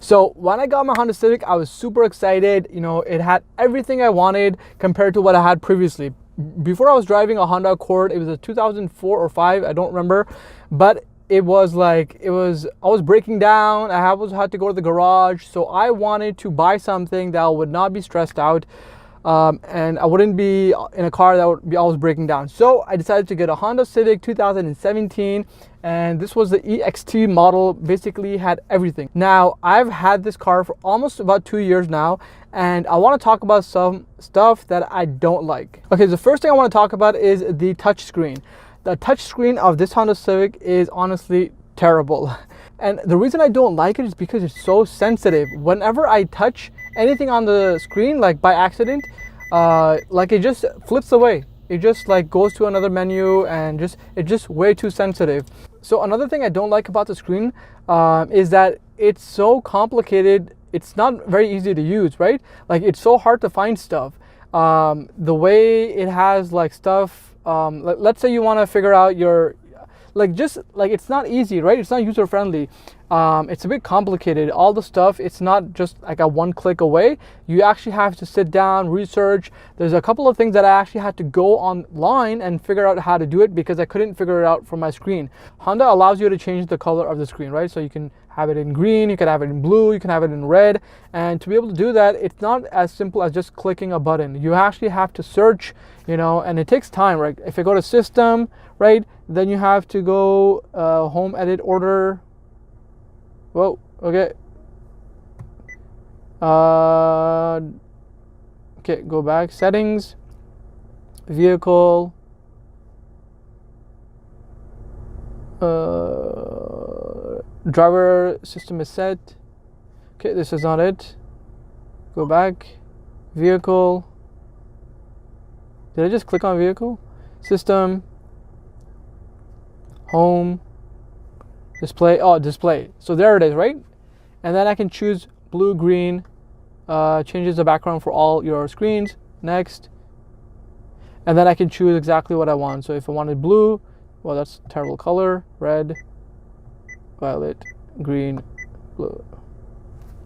So when I got my Honda Civic, I was super excited. You know, it had everything I wanted compared to what I had previously. Before I was driving a Honda Accord. It was a 2004 or 5, I don't remember, but I was breaking down. I had to go to the garage, so I wanted to buy something that would not be stressed out, and I wouldn't be in a car that would be always breaking down. So I decided to get a Honda Civic 2017, and this was the EXT model. Basically had everything. Now I've had this car for almost about 2 years now, and I want to talk about some stuff that I don't like. Okay, the first thing I want to talk about is the touchscreen. The touchscreen of this Honda Civic is honestly terrible. And the reason I don't like it is because it's so sensitive. Whenever I touch anything on the screen, like by accident, like it just flips away. It just like goes to another menu, and it's just way too sensitive. So another thing I don't like about the screen is that it's so complicated. It's not very easy to use, right? Like it's so hard to find stuff. The way it has like stuff, let's say you want to figure out your, it's not easy, right? It's not user friendly. It's a bit complicated. All the stuff, it's not just like a one click away. You actually have to sit down, research. There's a couple of things that I actually had to go online and figure out how to do it because I couldn't figure it out from my screen. Honda allows you to change the color of the screen, right? So you can have it in green, you can have it in blue, you can have it in red. And to be able to do that, it's not as simple as just clicking a button. You actually have to search, you know, and it takes time, right? If I go to system, right, then you have to go home, edit, order. Whoa, okay. Okay, go back, settings, vehicle, driver system is set. Okay, this is not it. Go back, vehicle. Did I just click on vehicle? System, home, display. Oh, display. So there it is, right? And then I can choose blue, green, changes the background for all your screens. Next. And then I can choose exactly what I want. So if I wanted blue, well, that's a terrible color. Red, violet, green, blue.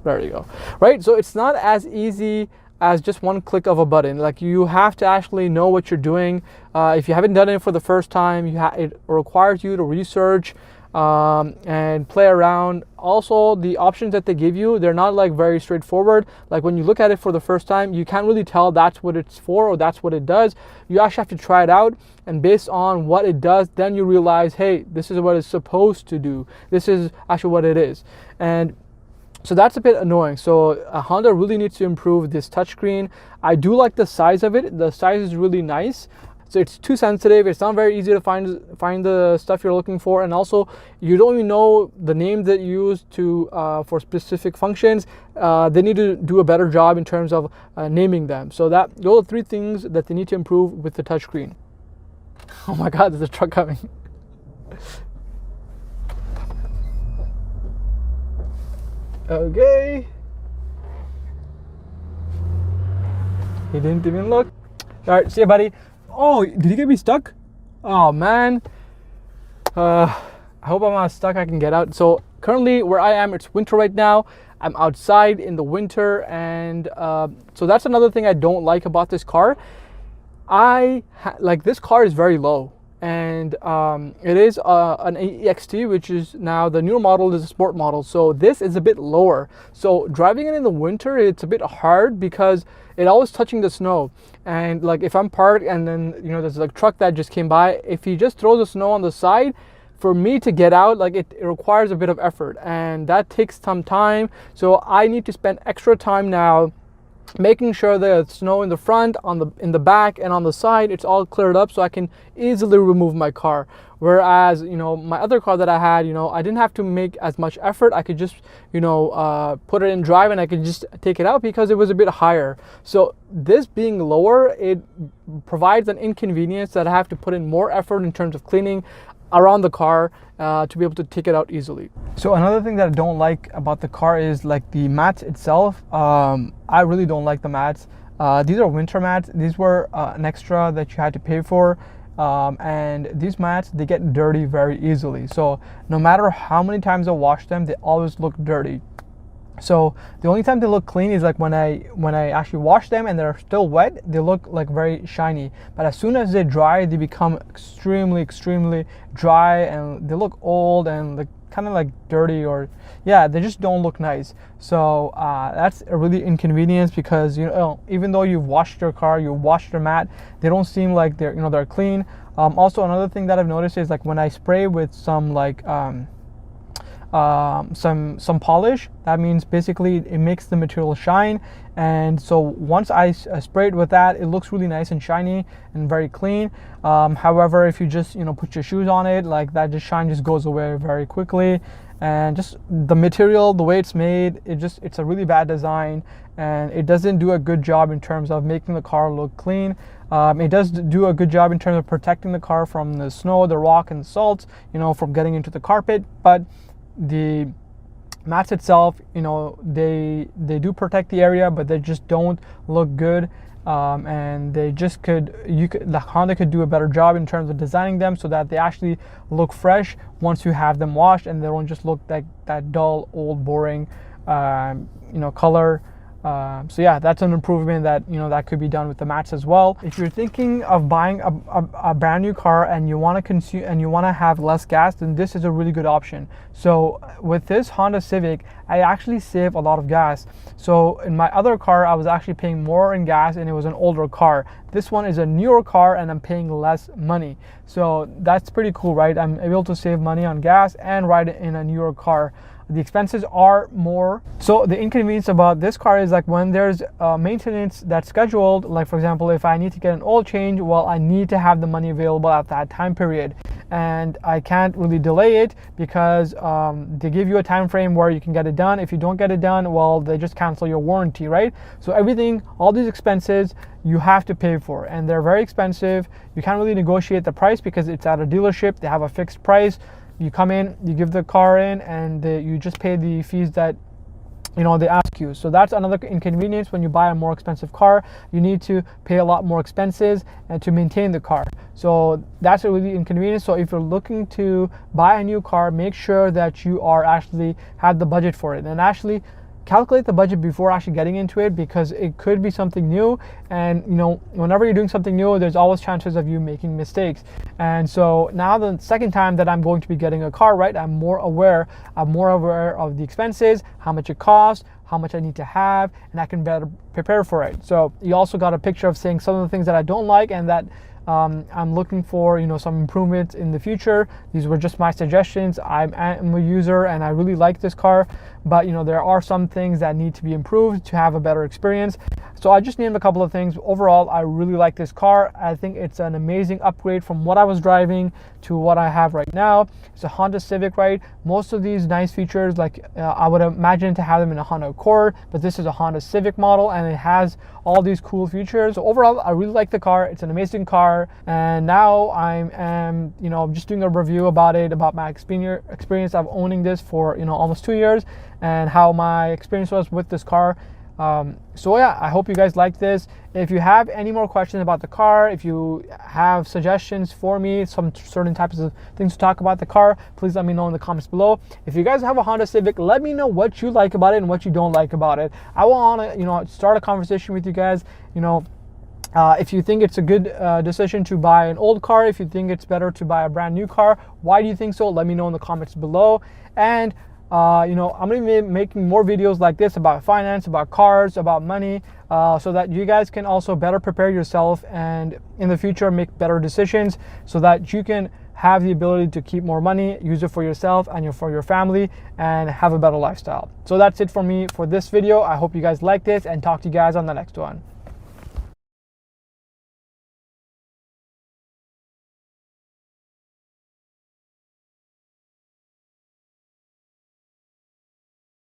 There you go. Right? So it's not as easy as just one click of a button. Like you have to actually know what you're doing. If you haven't done it for the first time, it requires you to research and play around. Also, the options that they give you, they're not like very straightforward. Like when you look at it for the first time, you can't really tell that's what it's for or that's what it does. You actually have to try it out, and based on what it does, then you realize, hey, this is what it's supposed to do. This is actually what it is. And so that's a bit annoying. So Honda really needs to improve this touchscreen. I do like the size of it. The size is really nice. So it's too sensitive. It's not very easy to find the stuff you're looking for, and also you don't even know the name that you use to for specific functions. They need to do a better job in terms of naming them. So those are 3 things that they need to improve with the touchscreen. Oh my God, there's a truck coming. Okay. He didn't even look. All right, see you, buddy. Oh, did he get me stuck? Oh man. I hope I'm not stuck. I can get out. So currently where I am, it's winter right now. I'm outside in the winter, and so that's another thing I don't like about this car. This car is very low, and it is an EXT, which is now the newer model is a sport model. So this is a bit lower. So driving it in the winter, it's a bit hard because it always touching the snow. And like if I'm parked and then, you know, there's a truck that just came by, if he just throws the snow on the side, for me to get out, like it requires a bit of effort, and that takes some time. So I need to spend extra time now making sure the snow in the front, in the back, and on the side, it's all cleared up so I can easily remove my car. Whereas, you know, my other car that I had, you know, I didn't have to make as much effort. I could just, you know, put it in drive and I could just take it out because it was a bit higher. So this being lower, it provides an inconvenience that I have to put in more effort in terms of cleaning around the car to be able to take it out easily. So another thing that I don't like about the car is like the mats itself. I really don't like the mats. These are winter mats. These were an extra that you had to pay for. And these mats, they get dirty very easily. So no matter how many times I wash them, they always look dirty. So the only time they look clean is like when I actually wash them and they're still wet, they look like very shiny. But as soon as they dry, they become extremely dry, and they look old and like kind of like dirty, or yeah, they just don't look nice. So that's a really inconvenience, because even though you've washed your car, you've washed your mat, they don't seem like they're clean. Also, another thing that I've noticed is like when I spray with some like some polish, that means basically it makes the material shine, and so once I spray it with that, it looks really nice and shiny and very clean. However, if you just put your shoes on it, like that, just shine just goes away very quickly. And just the material, the way it's made, it's a really bad design, and it doesn't do a good job in terms of making the car look clean. It does do a good job in terms of protecting the car from the snow, the rock, and the salt, from getting into the carpet, but the mats itself, they do protect the area, but they just don't look good. And they just the Honda could do a better job in terms of designing them so that they actually look fresh once you have them washed, and they don't just look like that dull, old, boring, color. So yeah, that's an improvement that that could be done with the mats as well. If you're thinking of buying a brand new car and you want to consume and you want to have less gas, then this is a really good option. So with this Honda Civic, I actually save a lot of gas. So in my other car, I was actually paying more in gas, and it was an older car. This one is a newer car, and I'm paying less money. So that's pretty cool, right? I'm able to save money on gas and ride in a newer car. The expenses are more. So the inconvenience about this car is like when there's maintenance that's scheduled, like for example, if I need to get an oil change, well, I need to have the money available at that time period, and I can't really delay it because they give you a time frame where you can get it done. If you don't get it done, well, they just cancel your warranty, right? So everything, all these expenses, you have to pay for, and they're very expensive. You can't really negotiate the price because it's at a dealership. They have a fixed price. You come in, you give the car in, and you just pay the fees that they ask you. So that's another inconvenience. When you buy a more expensive car, you need to pay a lot more expenses and to maintain the car. So that's a really inconvenience. So if you're looking to buy a new car, make sure that you are actually have the budget for it, and actually calculate the budget before actually getting into it, because it could be something new, and whenever you're doing something new, there's always chances of you making mistakes. And so now the second time that I'm going to be getting a car, right, I'm more aware of the expenses, how much it costs, how much I need to have, and I can better prepare for it. So you also got a picture of saying some of the things that I don't like and that I'm looking for some improvements in the future. These were just my suggestions. I'm a user and I really like this car, but there are some things that need to be improved to have a better experience. So I just named a couple of things. Overall, I really like this car. I think it's an amazing upgrade from what I was driving to what I have right now. It's a Honda Civic, right? Most of these nice features, like I would imagine to have them in a Honda Accord, but this is a Honda Civic model and it has all these cool features. So overall, I really like the car. It's an amazing car. And now I'm just doing a review about it, about my experience of owning this for almost 2 years, and how my experience was with this car. So yeah, I hope you guys like this. If you have any more questions about the car, if you have suggestions for me, some certain types of things to talk about the car, please let me know in the comments below. If you guys have a Honda Civic, let me know what you like about it and what you don't like about it. I want to start a conversation with you guys. If you think it's a good decision to buy an old car, if you think it's better to buy a brand new car, why do you think so? Let me know in the comments below. And I'm going to be making more videos like this about finance, about cars, about money, so that you guys can also better prepare yourself and in the future make better decisions, so that you can have the ability to keep more money, use it for yourself and for your family, and have a better lifestyle. So that's it for me for this video. I hope you guys like this, and talk to you guys on the next one.